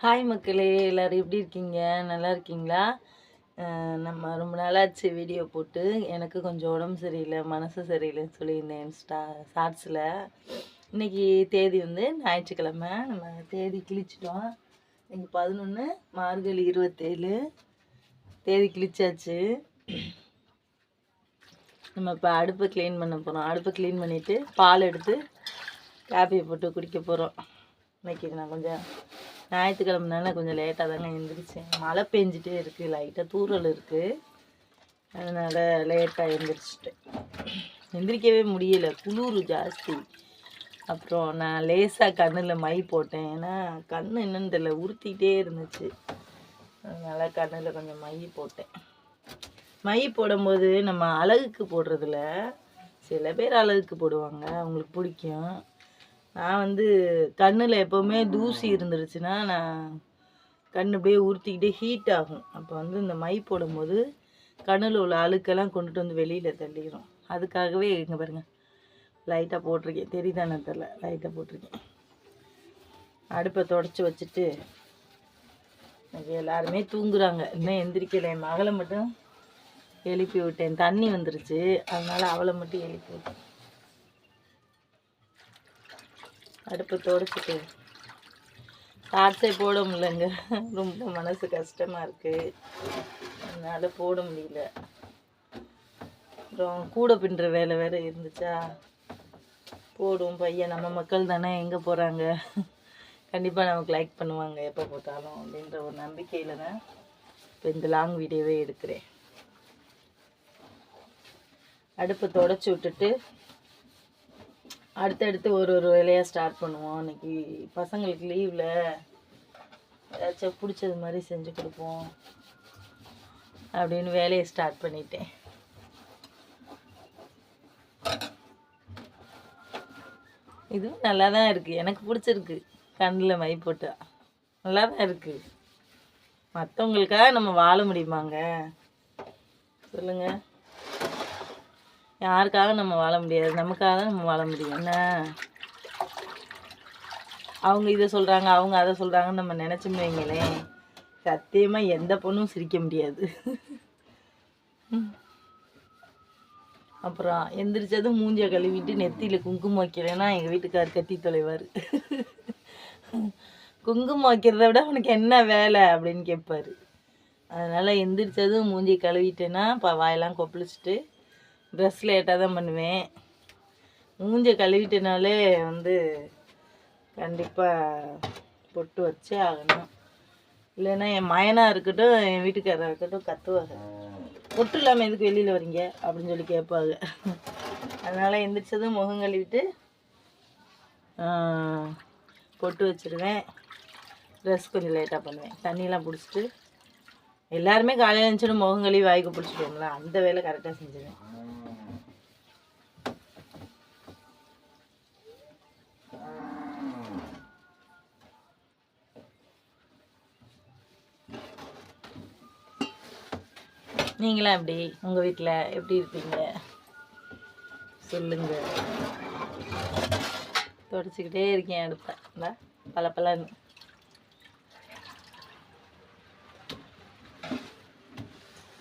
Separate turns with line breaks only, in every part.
Hi மக்களே, எல்லோரும் எப்படி இருக்கீங்க? நல்லா இருக்கீங்களா? நம்ம ரொம்ப நாளாச்சு வீடியோ போட்டு. எனக்கு கொஞ்சம் உடம்பு சரியில்லை, மனசு சரியில்லைன்னு சொல்லியிருந்தேன் ஷார்ட்ஸில். இன்றைக்கி தேதி வந்து ஞாயிற்றுக்கிழமை. நம்ம தேதி கிழிச்சிட்டோம். இன்றைக்கி 11 மார்கழி 27 தேதி கிழிச்சாச்சு. நம்ம இப்போ அடுப்பை க்ளீன் பண்ண போகிறோம். அடுப்பை க்ளீன் பண்ணிவிட்டு பால் எடுத்து காப்பியை போட்டு குடிக்க போகிறோம். இன்றைக்கி நான் கொஞ்சம் ஞாயிற்றுக்கிழமைனால கொஞ்சம் லேட்டாக தாங்க எழுந்திரிச்சேன். மழை பெஞ்சிட்டே இருக்குது, லைட்டாக தூறல் இருக்குது. அதனால் லேட்டாக எழுந்திரிச்சிட்டேன். எந்திரிக்கவே முடியலை, குளிர் ஜாஸ்தி. அப்புறம் நான் லேசாக கண்ணில் மை போட்டேன். ஏன்னா கண் என்னன்னு தெரியல, உறுத்திக்கிட்டே இருந்துச்சு. அதனால் கண்ணில் கொஞ்சம் மை போட்டேன். மை போடும்போது நம்ம அழகுக்கு போடுறதில்ல, சில பேர் அழகுக்கு போடுவாங்க, அவங்களுக்கு பிடிக்கும். நான் வந்து கண்ணில் எப்போவுமே தூசி இருந்துருச்சுன்னா நான் கண் அப்படியே உறுத்திக்கிட்டே ஹீட் ஆகும். அப்போ வந்து இந்த மை போடும்போது கண்ணில் உள்ள அழுக்கெல்லாம் கொண்டுட்டு வந்து வெளியில் தள்ளிடும். அதுக்காகவே இங்கே பாருங்கள், லைட்டாக போட்டிருக்கேன். தெரியுதானே தெரில, லைட்டாக போட்டிருக்கேன். அடுப்பை தொடச்சி வச்சுட்டு எல்லாருமே தூங்குறாங்க, இன்னும் எந்திரிக்கலை. என் மகளை மட்டும் எழுப்பி விட்டேன். தண்ணி வந்துருச்சு, அதனால் அவளை மட்டும் எழுப்பி விட்டேன். அடுப்பை தொடச்சிட்டு ஷார்ட்ஸே போட முடியலங்க, ரொம்ப மனசு கஷ்டமாக இருக்குது. அதனால் போட முடியல. அப்புறம் கூடை பின்னுற வேலை வேறு இருந்துச்சா, போடும் பையன். நம்ம மக்கள் தானே, எங்கே போகிறாங்க, கண்டிப்பாக நமக்கு லைக் பண்ணுவாங்க எப்போ போட்டாலும் அப்படின்ற ஒரு நம்பிக்கையில் தான் இப்போ இந்த லாங் வீடியோவே எடுக்கிறேன். அடுப்பை தொடச்சி விட்டுட்டு அடுத்தடுத்து ஒரு வேலையாக ஸ்டார்ட் பண்ணுவோம். இன்றைக்கி பசங்களுக்கு லீவில் ஏதாச்சும் பிடிச்சது மாதிரி செஞ்சு கொடுப்போம் அப்படின்னு வேலையை ஸ்டார்ட் பண்ணிட்டேன். இதுவும் நல்லா தான் இருக்குது, எனக்கு பிடிச்சிருக்கு. கண்ணில் மை போட்டா நல்லா தான் இருக்குது. மற்றவங்களுக்காக நம்ம வாழ முடியுமாங்க சொல்லுங்கள்? யாருக்காக நம்ம வாழ முடியாது, நமக்காக தான் நம்ம வாழ முடியும். என்ன அவங்க இதை சொல்கிறாங்க, அவங்க அதை சொல்கிறாங்கன்னு நம்ம நினச்சோம்னு வைங்களேன், சத்தியமாக எந்த பொண்ணும் சிரிக்க முடியாது. அப்புறம் எந்திரிச்சதும் மூஞ்சியை கழுவிட்டு நெத்தியில் குங்குமம் வைக்கலைன்னா எங்கள் வீட்டுக்கார் கத்தி தொலைவார். குங்குமம் வைக்கிறத விட உனக்கு என்ன வேலை அப்படின்னு கேட்பார். அதனால் எந்திரிச்சதும் மூஞ்சியை கழுவிட்டேன்னா வாயெல்லாம் கொப்பளிச்சுட்டு ட்ரெஸ் லேட்டாக தான் பண்ணுவேன். மூஞ்சை கழுவிட்டனாலே வந்து கண்டிப்பாக பொட்டு வச்சே ஆகணும். இல்லைன்னா என் மயனாக இருக்கட்டும், என் வீட்டுக்காரராக இருக்கட்டும் கத்துவாங்க, பொட்டு இல்லாமல் எதுக்கு வெளியில் வரீங்க அப்படின்னு சொல்லி கேட்பாங்க. அதனால் எந்திரிச்சதும் முகம் கழுவிட்டு பொட்டு வச்சுருவேன். ட்ரெஸ் கொஞ்சம் லேட்டாக பண்ணுவேன். தண்ணியெலாம் பிடிச்சிட்டு எல்லாருமே காலையில் இருந்துச்சுன்னு முகம் கழுவி வாய்க்கு பிடிச்சிடுவோம்ல, அந்த வேலை கரெக்டாக செஞ்சுருவேன். நீங்களாம் எப்படி, உங்கள் வீட்டில் எப்படி இருப்பீங்க சொல்லுங்கள். தொடச்சிக்கிட்டே இருக்கேன் அடுப்பேன் பலப்பலன்னு.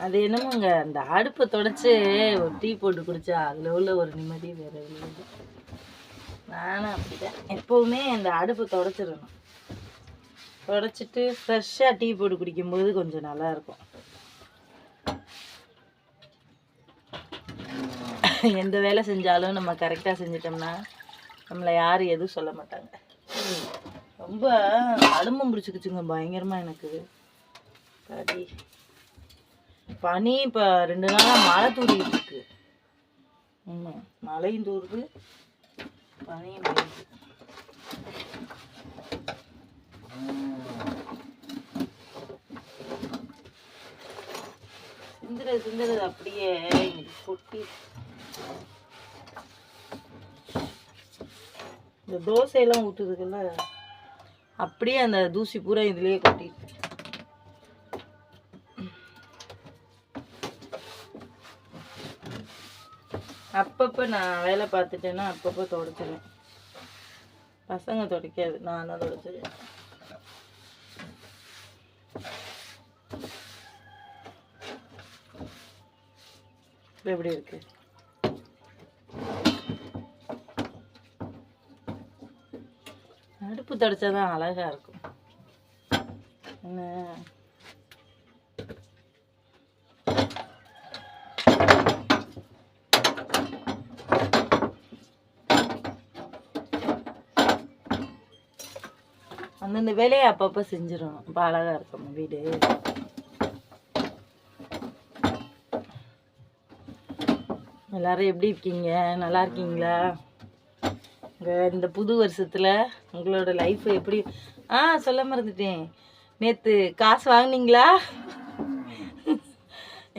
அது என்னமோங்க, அந்த அடுப்பை தொடச்சி ஒரு டீ போட்டு குடித்தா அதில் உள்ள ஒரு நிம்மதி வேறு இல்லை. நானும் அப்படிதான் எப்போவுமே அந்த அடுப்பை தொடச்சிடணும். தொடச்சிட்டு ஃப்ரெஷ்ஷாக டீ போட்டு குடிக்கும்போது கொஞ்சம் நல்லாயிருக்கும். எந்த வேலை செஞ்சாலும் நம்ம கரெக்டாக செஞ்சிட்டோம்னா நம்மளை யாரும் எதுவும் சொல்ல மாட்டாங்க. ரொம்ப அலும்பம் பிடிச்சிக்கிச்சுங்க பயங்கரமாக எனக்கு. பனி இப்போ 2 நாளாக மழை தூரிட்டு இருக்கு. மழையும் தூருது, பனியும் பெய்யுது. சிந்துறது அப்படியே கொட்டி. இந்த தோசையெல்லாம் ஊற்றுறதுக்குள்ள அப்படியே அந்த தூசி பூரா இதுலேயே கொட்டிட்டு. அப்பப்போ நான் வேலை பார்த்துட்டேன்னா அப்பப்போ துடைச்சிடுவேன். பசங்க துடைக்காது, நான் தான் துடைச்சிடுவேன். எப்படி இருக்கு? அடுப்பு தொடச்சாதான் அழகா இருக்கும். என்ன அந்தந்த வேலையை அப்பப்போ செஞ்சிடணும். அப்போ அழகாக இருக்கும் வீடு. எல்லாரும் எப்படி இருக்கீங்க? நல்லா இருக்கீங்களா? இந்த புது வருஷத்தில் உங்களோட லைஃப் எப்படி? சொல்ல மறந்துட்டேன். நேற்று காசு வாங்கினீங்களா?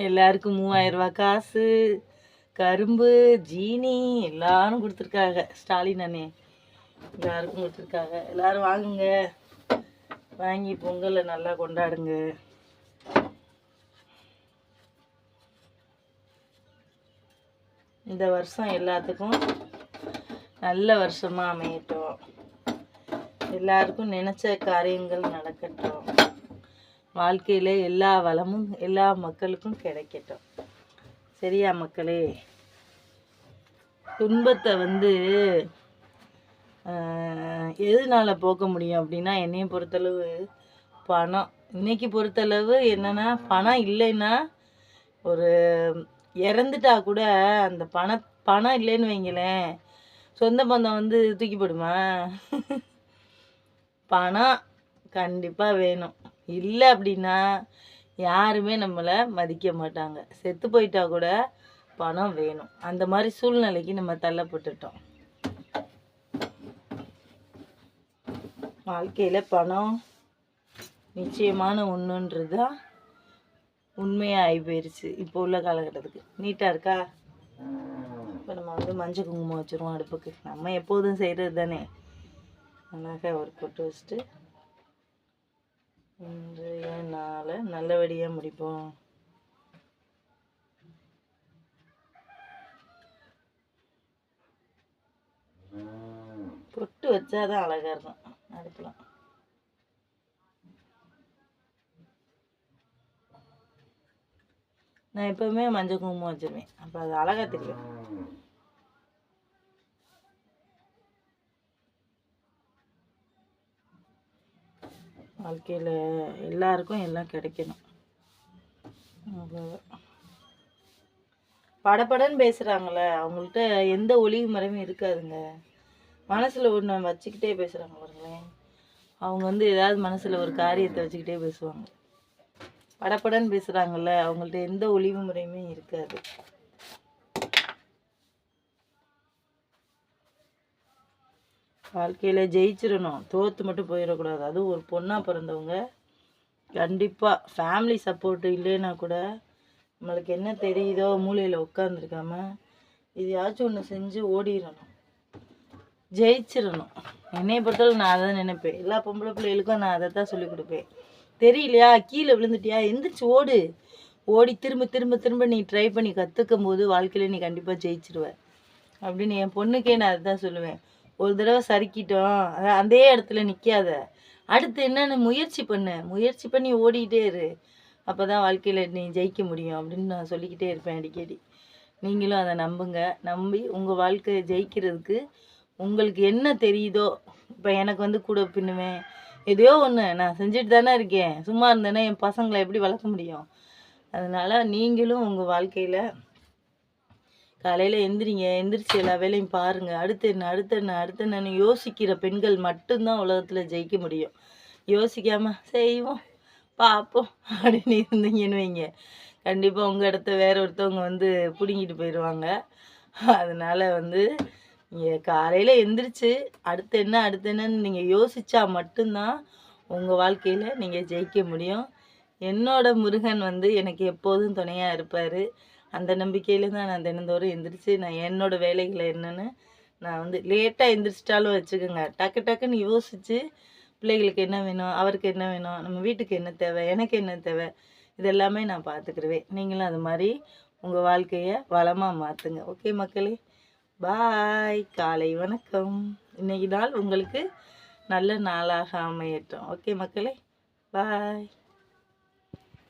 எல்லாருக்கும் 3000 ரூபா காசு, கரும்பு, ஜீனி எல்லாரும் கொடுத்துருக்காங்க. ஸ்டாலின் அண்ணே எல்லாருக்கும் கொடுத்துருக்காங்க. எல்லாரும் வாங்குங்க, வாங்கி பொங்கலை நல்லா கொண்டாடுங்க. இந்த வருஷம் எல்லாத்துக்கும் நல்ல வருஷமாக அமையட்டும். எல்லாருக்கும் நினச்ச காரியங்கள் நடக்கட்டும். வாழ்க்கையில் எல்லா வளமும் எல்லா மக்களுக்கும் கிடைக்கட்டும். சரியா மக்களே? துன்பத்தை எதனால போக்க முடியும் அப்படின்னா, என்னையை பொறுத்தளவு பணம். இன்னைக்கு பொறுத்தளவு என்னன்னா, பணம் இல்லைன்னா ஒரு இறந்துட்டா கூட அந்த பணம் இல்லைன்னு வைங்களேன், சொந்த பந்தம் தூக்கி போடுமா? பணம் கண்டிப்பாக வேணும். இல்லை அப்படின்னா யாருமே நம்மளை மதிக்க மாட்டாங்க. செத்து போயிட்டா கூட பணம் வேணும். அந்த மாதிரி சூழ்நிலைக்கு நம்ம தள்ளப்பட்டுட்டோம். வாழ்க்கையில் பணம் நிச்சயமான ஒன்றுன்றது தான் உண்மையாக ஆகி போயிடுச்சு இப்போ உள்ள காலகட்டத்துக்கு. நீட்டாக இருக்கா? இப்போ நம்ம மஞ்சள் குங்குமம் வச்சுருவோம் அடுப்புக்கு. நம்ம எப்போதும் செய்கிறது தானே. அழகாக ஒரு பொட்டு வச்சுட்டு இன்றைய நாளை நல்லபடியாக முடிப்போம். பொட்டு வச்சாதான் அழகாக இருக்கும் அடுப்புலாம். நான் எப்பவுமே மஞ்சள் குங்குமம் வச்சிருவேன். அப்போ அது அழகாக தெரியும். வாழ்க்கையில் எல்லாருக்கும் எல்லாம் கிடைக்கணும். படப்படன்னு பேசுகிறாங்களே, அவங்கள்ட்ட எந்த ஒளிவு மறைவும் இருக்காதுங்க. மனசில் ஒன்று வச்சுக்கிட்டே பேசுகிறாங்க பாருங்களேன். அவங்க ஏதாவது மனசில் ஒரு காரியத்தை வச்சுக்கிட்டே பேசுவாங்க. படப்படன்னு பேசுகிறாங்கல்ல, அவங்கள்ட்ட எந்த ஒளிவு முறையுமே இருக்காது. வாழ்க்கையில் ஜெயிச்சிடணும், தோற்று மட்டும் போயிடக்கூடாது. அதுவும் ஒரு பொண்ணாக பிறந்தவங்க கண்டிப்பாக ஃபேமிலி சப்போர்ட்டு இல்லைன்னா கூட நம்மளுக்கு என்ன தெரியுதோ மூலையில் உட்காந்துருக்காம எதையாச்சும் ஒன்று செஞ்சு ஓடிடணும், ஜெயிச்சிடணும். என்னையை பொறுத்தவரை நான் அதை தான் நினைப்பேன். எல்லா பொம்பளை பிள்ளைகளுக்கும் நான் அதை தான் சொல்லிக் கொடுப்பேன். தெரியலையா, கீழே விழுந்துட்டியா, எந்திரிச்சு ஓடி திரும்ப திரும்ப திரும்ப நீ ட்ரை பண்ணி கற்றுக்கும் போது வாழ்க்கையில் நீ கண்டிப்பாக ஜெயிச்சிடுவ அப்படின்னு என் பொண்ணுக்கே நான் அதுதான் சொல்லுவேன். ஒரு தடவை சறுக்கிட்டோம், அதே இடத்துல நிற்காத, அடுத்து என்னென்னு முயற்சி பண்ணி ஓடிக்கிட்டே இரு. அப்போ தான் வாழ்க்கையில் நீ ஜெயிக்க முடியும் அப்படின்னு நான் சொல்லிக்கிட்டே இருப்பேன் அடிக்கடி. நீங்களும் அதை நம்புங்க. நம்பி உங்கள் வாழ்க்கையை ஜெயிக்கிறதுக்கு உங்களுக்கு என்ன தெரியுதோ, இப்போ எனக்கு கூட பின்னுவேன், எதையோ ஒன்று நான் செஞ்சுட்டு தானே இருக்கேன். சும்மா இருந்தேன்னா என் பசங்களை எப்படி வளர்க்க முடியும்? அதனால் நீங்களும் உங்கள் வாழ்க்கையில் காலையில் எந்திரிச்சு எல்லா வேலையும் பாருங்கள். அடுத்து என்னன்னு யோசிக்கிற பெண்கள் மட்டும்தான் உலகத்தில் ஜெயிக்க முடியும். யோசிக்காமல் செய்வோம் பார்ப்போம் அப்படின்னு இருந்தீங்கன்னு வைங்க, கண்டிப்பாக உங்கள் இடத்த வேற ஒருத்தவங்க பிடுங்கிட்டு போயிடுவாங்க. அதனால் நீங்கள் காலையில் எந்திரிச்சு அடுத்து என்னன்னு நீங்கள் யோசித்தா மட்டும்தான் உங்கள் வாழ்க்கையில் நீங்கள் ஜெயிக்க முடியும். என்னோட முருகன் எனக்கு எப்போதும் துணையாக இருப்பார். அந்த நம்பிக்கையில் தான் நான் தினந்தோறும் எந்திரிச்சு நான் என்னோடய வேலைகளை என்னென்னு நான் லேட்டாக எந்திரிச்சிட்டாலும் வச்சுக்கோங்க, டக்குன்னு யோசித்து பிள்ளைகளுக்கு என்ன வேணும், அவருக்கு என்ன வேணும், நம்ம வீட்டுக்கு என்ன தேவை, எனக்கு என்ன தேவை, இதெல்லாமே நான் பார்த்துக்கிடுவேன். நீங்களும் அது மாதிரி உங்கள் வாழ்க்கையை வளமாக மாற்றுங்க. ஓகே மக்களே, பாய். காலை வணக்கம். இன்றைக்கி நாள் உங்களுக்கு நல்ல நாளாக அமையட்டும். ஓகே மக்களே, பாய்.